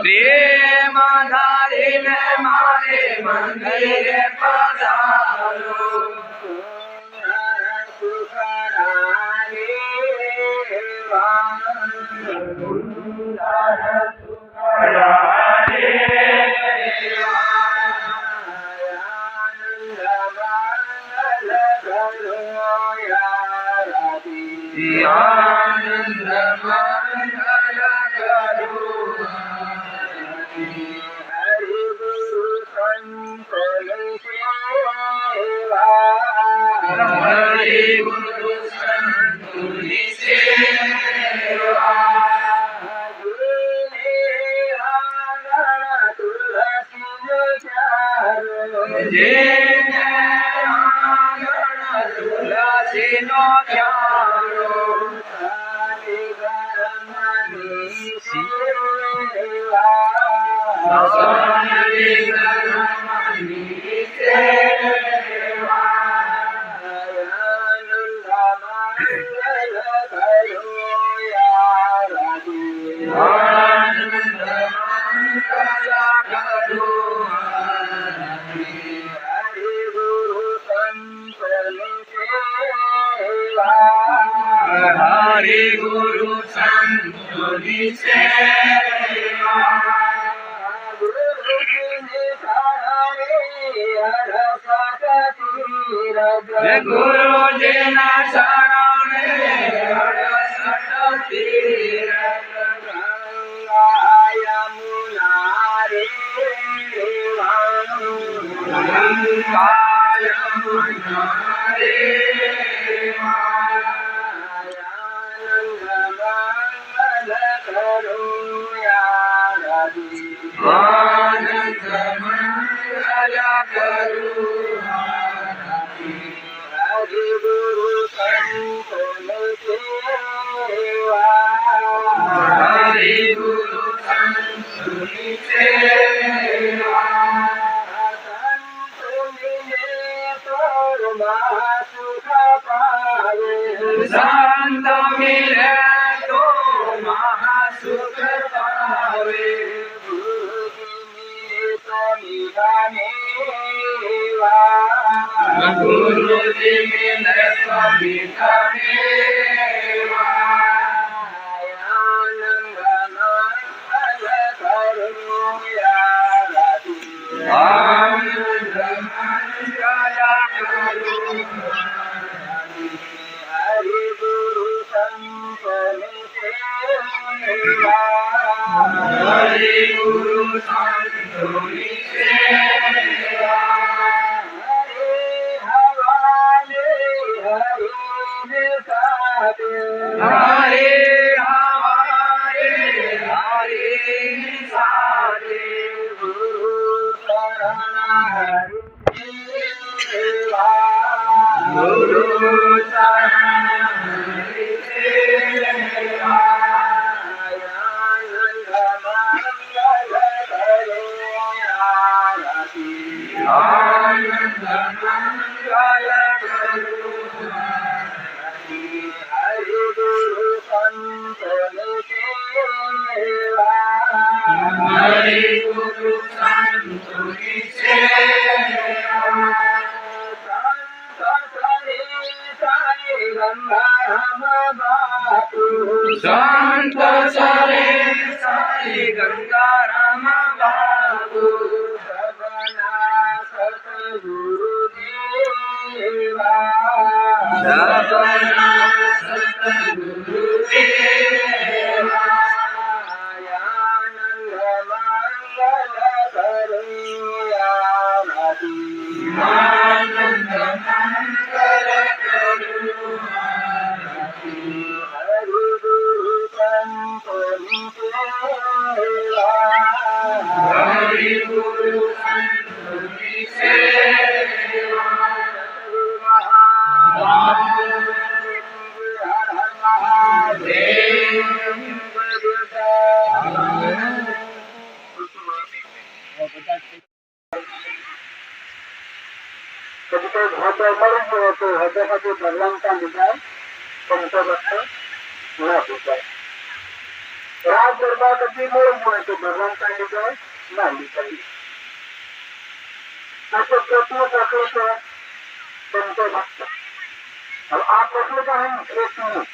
પ્રેમ ધારીને મારે મંદિરે પધારો हरि गुरु संतोनि सेवा गुरु जी ना शरणे संत मिले तो महासुख पावे गुरु जी मिले तो मिठाने हरि गुरु संतोनि सेवा हरे हमारे हरे सारे गुरु शरण हरि सेवा ગુરુ ચરણની સેવા આનંદ મંગલ કરું હરિ ગુરુ સંતની સેવા હરિ ગુરુ સંતની સેવા સંત સરે સાઈ ગંગારામ બાપુ સબના સતગુરુ દેવા સબના સતગુરુ દેવા આનંદ મંગલ કરું આનંદ મંગલ કરું હરિ ગુરુ સંતની સેવા कभी कोई बहुत मर गए तो हृदय का जो भगवान का मिला संतो भक्त न होता राज दरबार कभी मोड़ हुए तो भगवान का निकाय न निकाली आपको प्रश्न तकलीफ है संतो भक्त अब आप प्रश्न का हम खेती में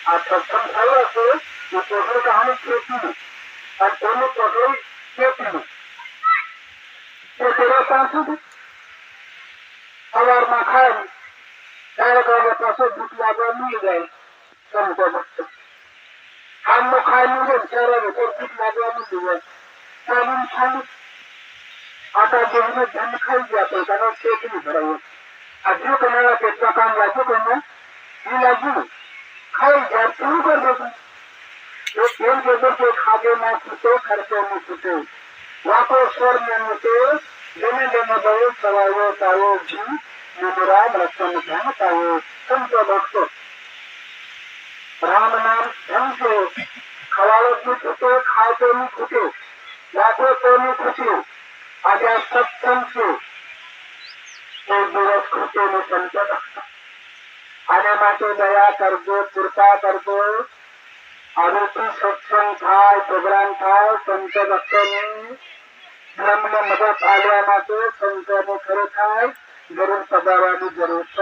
आप सत्संग खाया से ये प्रश्न का हम खेती में और दोनों प्रश्न खेती में तो तेरा सांस सवार में खाए ત્યારે કાલે પાછો ભૂખ લાગવા નહીં જાય સંતો ભક્ત આમ ખાઈ લીધે ત્યારે ભૂખ લાગવા નહીં જાય ચાલીને ખાલી આટા દેહને ધન ખાઈ ગયા તો તેનો પેટ નહીં ભરાયો આ જો તમારા પેટમાં કામ લાગ્યું તમને એ લાગ્યું ખાઈ જાય શું કરી દેતું એ કેમ કહેતો કે ખાધે ના છૂટે ખર્ચો નહીં છૂટે વાતો સ્વર ને મૂકે જેને જેને બહુ સવાયો તાયો જી राम रक्षण धन पाओ संत भक्त राम नाम धन से खवाड़ो नहीं छूटे खाए तो नहीं छूटे लाखो तो नहीं छूटे आजा सत्संग से एक दिवस छूटे में संत भक्त आने माटे दया कर दो कृपा कर दो आरोपी सत्संग था प्रोग्राम था संत भक्त ने धर्म ने मदद आलिया माटे संत ने खरे खाए जरूर पधारવાની જરૂર છે